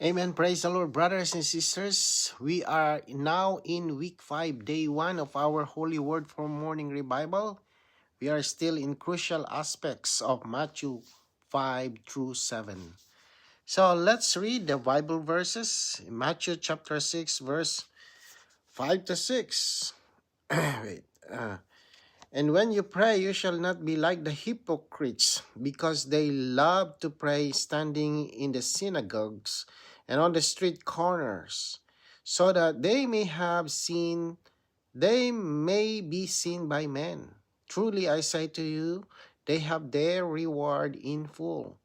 Amen. Praise the Lord, brothers and sisters. We are now in week 5, day 1 of our Holy Word for Morning Revival. We are still in crucial aspects of Matthew 5 through 7. So let's read the Bible verses. Matthew chapter 6, verse 5 to 6. Wait. And when you pray, you shall not be like the hypocrites, because they love to pray standing in the synagogues and on the street corners, so that they may be seen by men. Truly I say to you, they have their reward in full.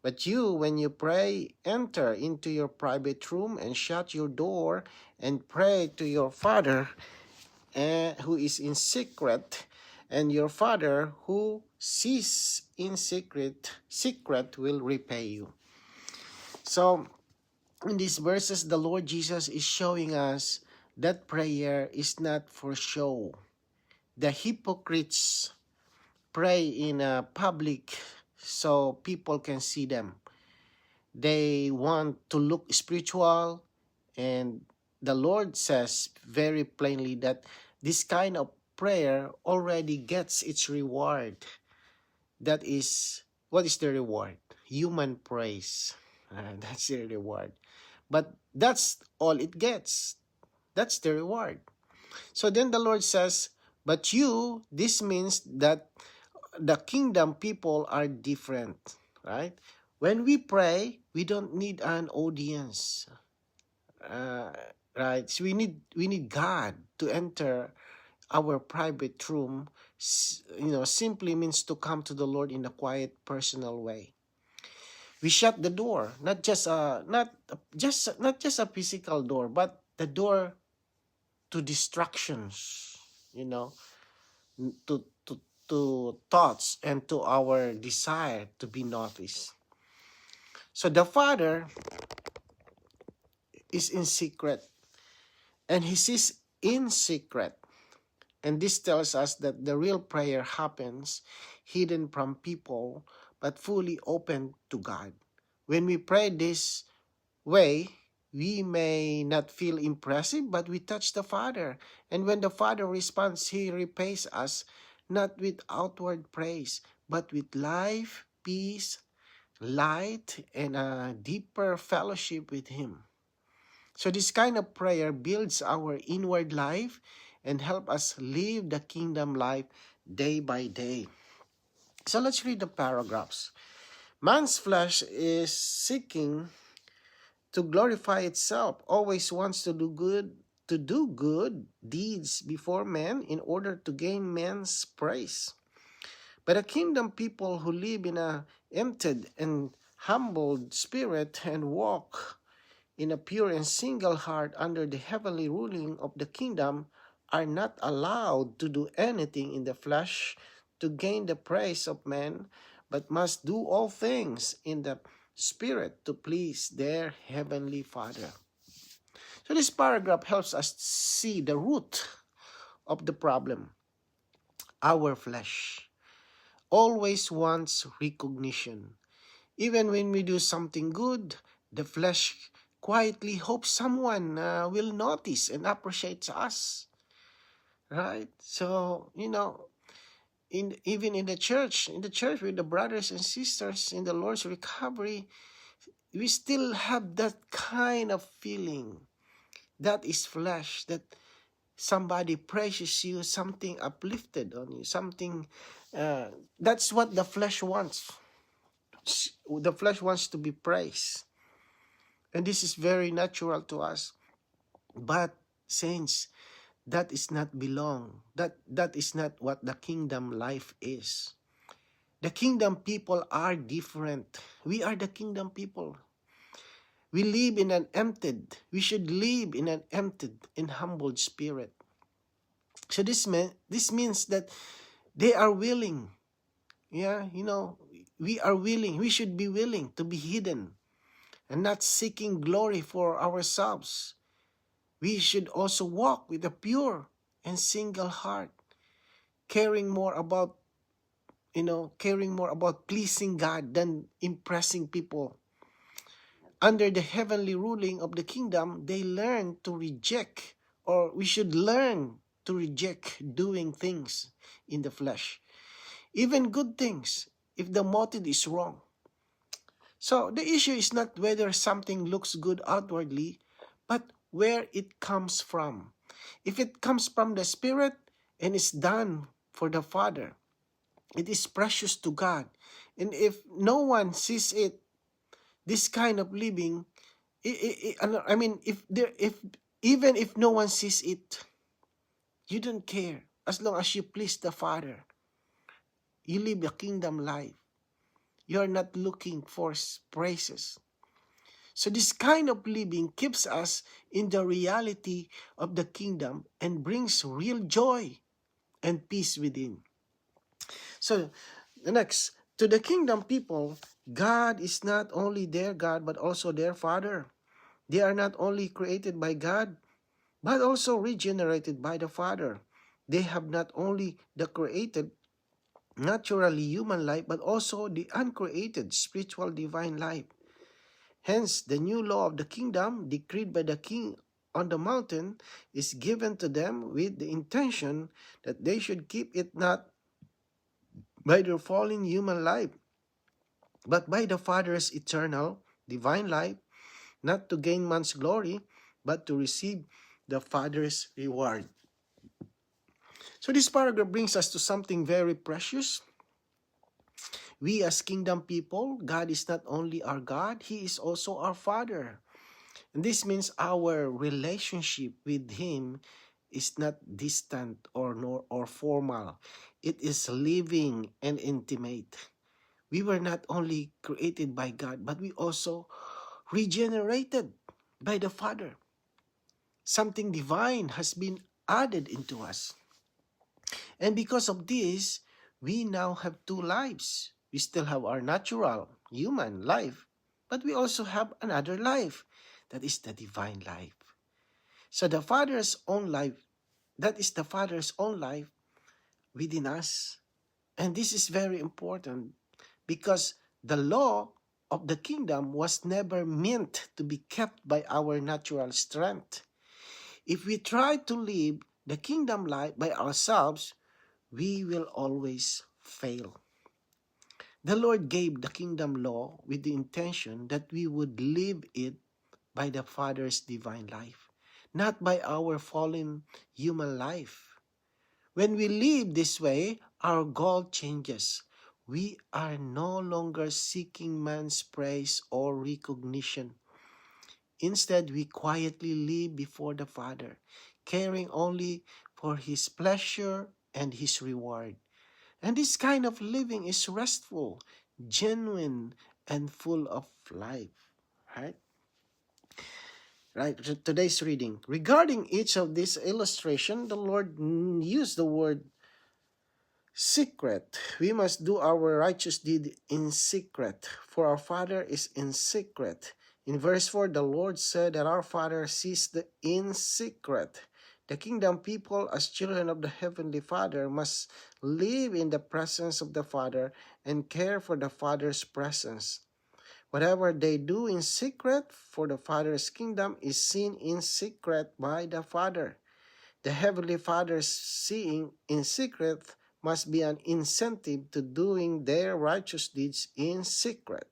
But you, when you pray, enter into your private room and shut your door and pray to your Father who is in secret, and your Father who sees in secret will repay you. So in these verses, the Lord Jesus is showing us that prayer is not for show. The hypocrites pray in a public so people can see them. They want to look spiritual, and the Lord says very plainly that this kind of prayer already gets its reward. That is, what is the reward? Human praise. That's the reward. But that's all it gets. That's the reward. So then the Lord says, but you, this means that the kingdom people are different, right? When we pray, we don't need an audience. Right? So we need God to enter our private room. Simply means to come to the Lord in a quiet, personal way. We shut the door, not just a physical door, but the door to distractions, to thoughts and to our desire to be noticed. So the Father is in secret, and He sees in secret. And this tells us that the real prayer happens hidden from people, but fully open to God. When we pray this way, we may not feel impressive, but we touch the Father. And when the Father responds, He repays us, not with outward praise, but with life, peace, light, and a deeper fellowship with Him. So this kind of prayer builds our inward life and help us live the kingdom life day by day. So let's read the paragraphs. Man's flesh is seeking to glorify itself, always wants to do good deeds before men in order to gain men's praise. But a kingdom people who live in a emptied and humbled spirit and walk in a pure and single heart under the heavenly ruling of the kingdom are not allowed to do anything in the flesh to gain the praise of men, but must do all things in the Spirit to please their heavenly Father. So this paragraph helps us see the root of the problem. Our flesh always wants recognition. Even when we do something good, the flesh quietly hopes someone will notice and appreciate us. Right? So, even in the church with the brothers and sisters in the Lord's recovery, we still have that kind of feeling. That is flesh, that somebody praises you, something uplifted on you, something, that's what the flesh wants. The flesh wants to be praised. And this is very natural to us. But, saints, that is not belong. That is not what the kingdom life is. The kingdom people are different. We are the kingdom people. We should live in an emptied and humbled spirit. So this means that they are willing. We are willing. We should be willing to be hidden and not seeking glory for ourselves. We should also walk with a pure and single heart, caring more about pleasing God than impressing people. under the heavenly ruling of the kingdom, they learn to reject, or we should learn to reject doing things in the flesh, even good things, if the motive is wrong. So the issue is not whether something looks good outwardly, but where it comes from. If it comes from the Spirit and is done for the Father, it is precious to God. And if no one sees it, this kind of living, I mean, if even if no one sees it, you don't care. As long as you please the Father, you live a kingdom life. You are not looking for praises. So this kind of living keeps us in the reality of the kingdom and brings real joy and peace within. So the next, to the kingdom people, God is not only their God but also their Father. They are not only created by God but also regenerated by the Father. They have not only the created naturally human life but also the uncreated spiritual divine life. Hence, the new law of the kingdom, decreed by the king on the mountain, is given to them with the intention that they should keep it not by their fallen human life, but by the Father's eternal, divine life, not to gain man's glory, but to receive the Father's reward. So this paragraph brings us to something very precious. We as kingdom people, God is not only our God, He is also our Father. And this means our relationship with Him is not distant or formal. It is living and intimate. We were not only created by God, but we also regenerated by the Father. Something divine has been added into us. And because of this, we now have two lives. We still have our natural human life, but we also have another life. That is the divine life. So the Father's own life, that is the Father's own life within us. And this is very important because the law of the kingdom was never meant to be kept by our natural strength. If we try to live the kingdom life by ourselves, we will always fail. The Lord gave the kingdom law with the intention that we would live it by the Father's divine life, not by our fallen human life. When we live this way, our goal changes. We are no longer seeking man's praise or recognition. Instead, we quietly live before the Father, caring only for His pleasure and His reward. And this kind of living is restful, genuine, and full of life. Right? Right. Today's reading. Regarding each of these illustrations, the Lord used the word secret. We must do our righteous deed in secret, for our Father is in secret. In verse 4, the Lord said that our Father sees the in secret. The kingdom people, as children of the Heavenly Father, must live in the presence of the Father and care for the Father's presence. Whatever they do in secret for the Father's kingdom is seen in secret by the Father. The Heavenly Father's seeing in secret must be an incentive to doing their righteous deeds in secret.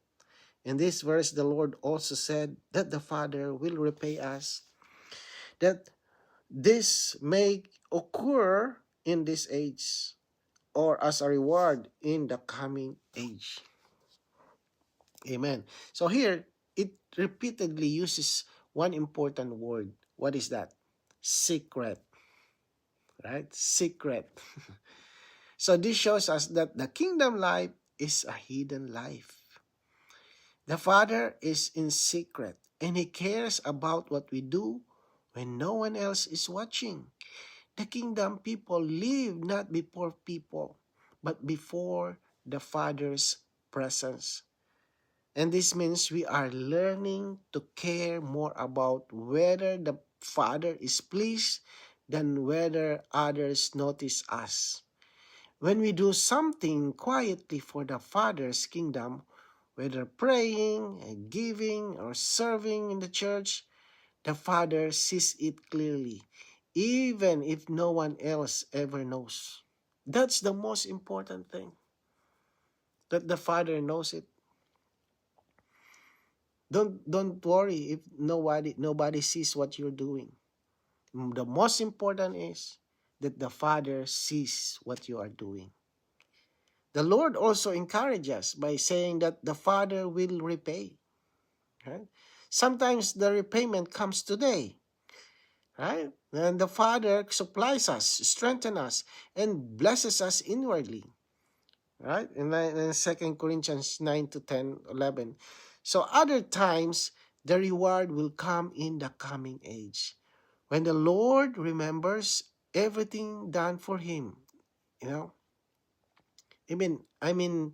In this verse, the Lord also said that the Father will repay us, that this may occur in this age or as a reward in the coming age. Amen. So here, it repeatedly uses one important word. What is that? Secret. Right? Secret. So this shows us that the kingdom life is a hidden life. The Father is in secret and He cares about what we do when no one else is watching. The kingdom people live not before people, but before the Father's presence. And this means we are learning to care more about whether the Father is pleased than whether others notice us. When we do something quietly for the Father's kingdom, whether praying, giving, or serving in the church, the Father sees it clearly, even if no one else ever knows. That's the most important thing, that the Father knows it. Don't worry if nobody sees what you're doing. The most important is that the Father sees what you are doing. The Lord also encourages us by saying that the Father will repay. Right? Sometimes the repayment comes today, right? And the Father supplies us, strengthens us, and blesses us inwardly, right? In 2 Corinthians 9 to 10, 11. So other times, the reward will come in the coming age. When the Lord remembers everything done for him, you know, I mean,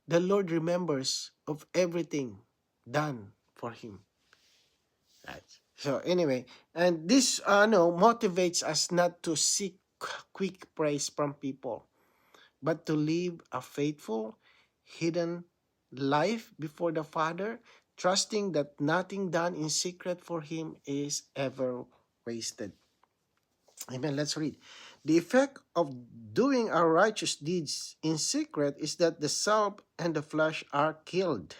the Lord remembers of everything done for him. Right. So anyway, and this no motivates us not to seek quick praise from people, but to live a faithful, hidden life before the Father, trusting that nothing done in secret for him is ever wasted. Amen. Let's read. The effect of doing our righteous deeds in secret is that the self and the flesh are killed.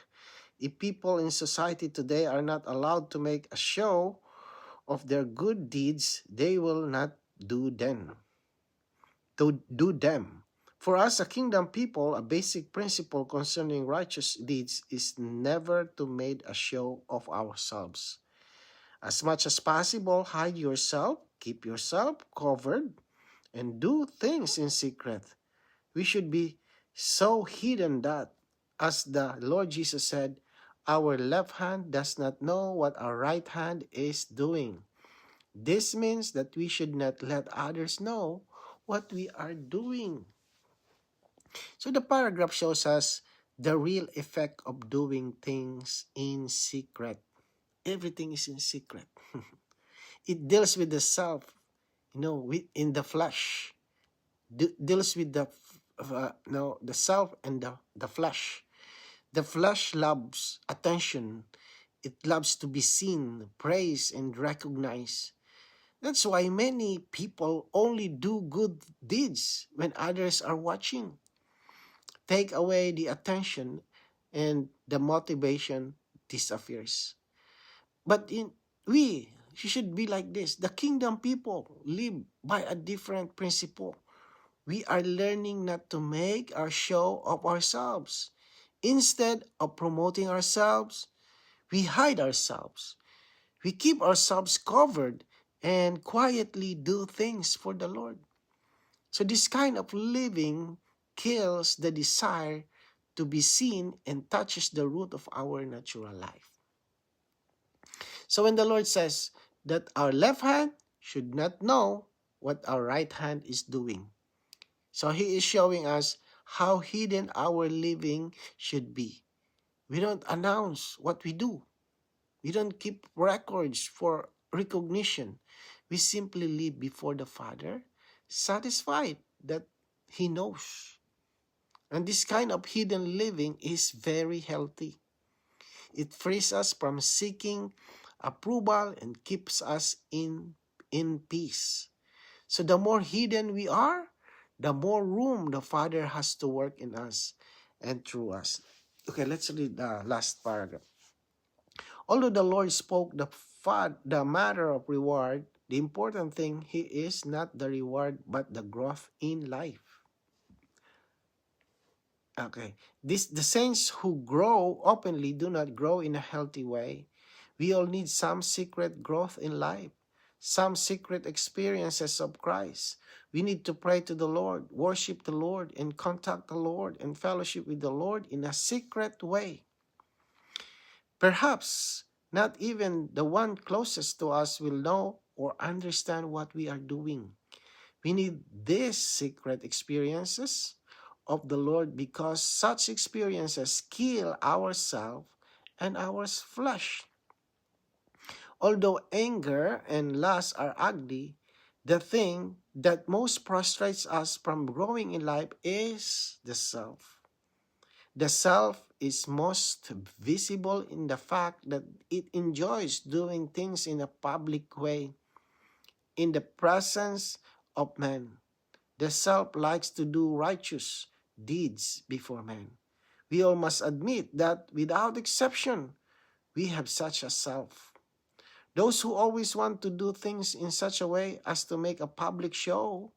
If people in society today are not allowed to make a show of their good deeds, they will not do them. To do them. For us, a kingdom people, a basic principle concerning righteous deeds is never to make a show of ourselves. As much as possible, hide yourself, keep yourself covered, and do things in secret. We should be so hidden that, as the Lord Jesus said, our left hand does not know what our right hand is doing. This means that we should not let others know what we are doing. So the paragraph shows us the real effect of doing things in secret. Everything is in secret. It deals with the self, in the flesh. Deals with the self and the flesh. The flesh loves attention. It loves to be seen, praised, and recognized. That's why many people only do good deeds when others are watching. Take away the attention and the motivation disappears. But we should be like this. The kingdom people live by a different principle. We are learning not to make a show of ourselves. Instead of promoting ourselves, we hide ourselves. We keep ourselves covered and quietly do things for the Lord. So this kind of living kills the desire to be seen and touches the root of our natural life. So when the Lord says that our left hand should not know what our right hand is doing, so He is showing us how hidden our living should be. We don't announce what we do. We don't keep records for recognition. We simply live before the Father, satisfied that He knows. And this kind of hidden living is very healthy. It frees us from seeking approval and keeps us in peace. So the more hidden we are, the more room the Father has to work in us and through us. Okay, let's read the last paragraph. Although the Lord spoke the matter of reward, the important thing He is not the reward but the growth in life. Okay, the saints who grow openly do not grow in a healthy way. We all need some secret growth in life, some secret experiences of Christ. We need to pray to the Lord, worship the Lord, and contact the Lord and fellowship with the Lord in a secret way. Perhaps not even the one closest to us will know or understand what we are doing. We need these secret experiences of the Lord because such experiences kill ourselves and our flesh. Although anger and lust are ugly, the thing that most frustrates us from growing in life is the self. The self is most visible in the fact that it enjoys doing things in a public way, in the presence of men. The self likes to do righteous deeds before men. We all must admit that without exception, we have such a self. Those who always want to do things in such a way as to make a public show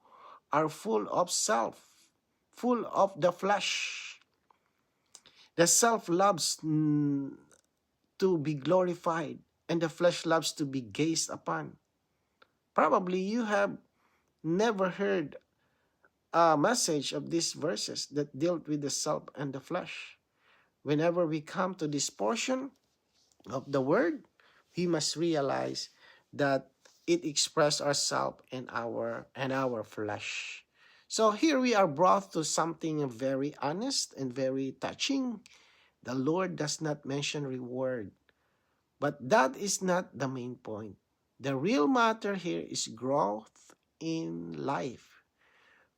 are full of self, full of the flesh. The self loves to be glorified, and the flesh loves to be gazed upon. Probably you have never heard a message of these verses that dealt with the self and the flesh. Whenever we come to this portion of the word, we must realize that it expresses ourselves and our flesh. So here we are brought to something very honest and very touching. The Lord does not mention reward, but that is not the main point. The real matter here is growth in life.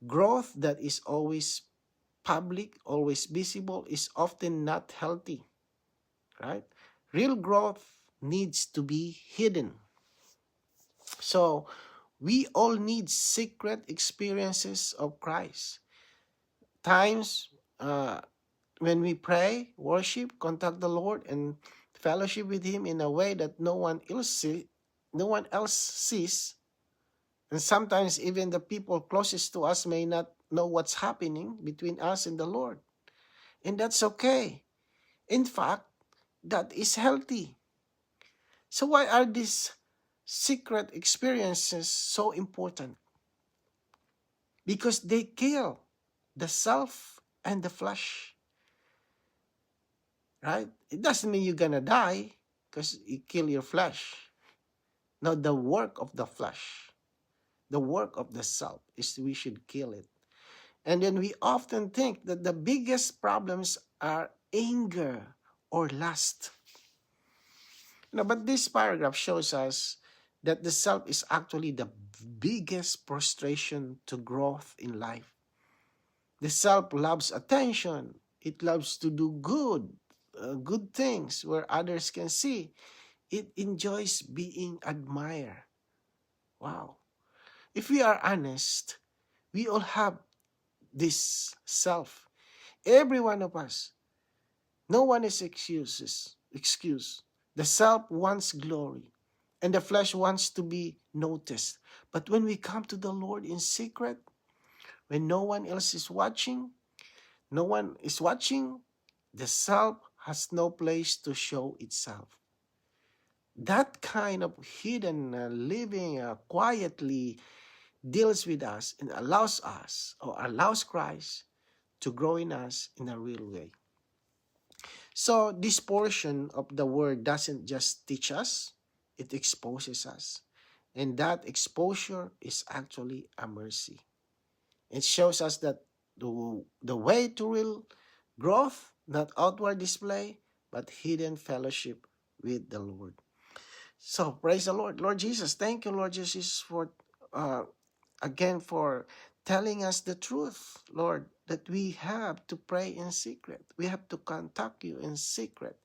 Growth that is always public, always visible, is often not healthy, right? Real growth needs to be hidden. So we all need secret experiences of Christ. Times when we pray, worship, contact the Lord, and fellowship with Him in a way that no one else sees, and sometimes even the people closest to us may not know what's happening between us and the Lord. And that's okay. In fact, that is healthy. So why are these secret experiences so important? Because they kill the self and the flesh. Right? It doesn't mean you're gonna die because you kill your flesh. No, the work of the flesh, the work of the self is we should kill it. And then we often think that the biggest problems are anger or lust. But this paragraph shows us that the self is actually the biggest prostration to growth in life. The self loves attention. It loves to do good things where others can see. It enjoys being admired. Wow. If we are honest, we all have this self. Every one of us. No one is excused. The self wants glory, and the flesh wants to be noticed. But when we come to the Lord in secret, when no one else is watching, the self has no place to show itself. That kind of hidden living quietly deals with us and allows Christ to grow in us in a real way. So this portion of the word doesn't just teach us, it exposes us. And that exposure is actually a mercy. It shows us that the way to real growth, not outward display, but hidden fellowship with the Lord. So praise the Lord. Lord Jesus, thank you, Lord Jesus, for again for telling us the truth, Lord, that we have to pray in secret. We have to contact you in secret,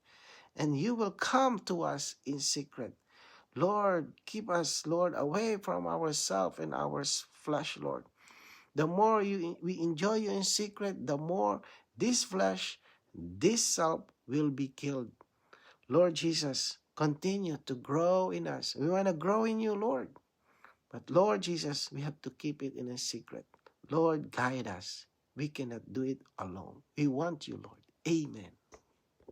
and you will come to us in secret. Lord, keep us, Lord, away from ourselves and our flesh, Lord. The more we enjoy you in secret, the more this flesh, this self will be killed. Lord Jesus, continue to grow in us. We want to grow in you, Lord. But Lord Jesus, we have to keep it in a secret. Lord, guide us. We cannot do it alone. We want you, Lord. Amen.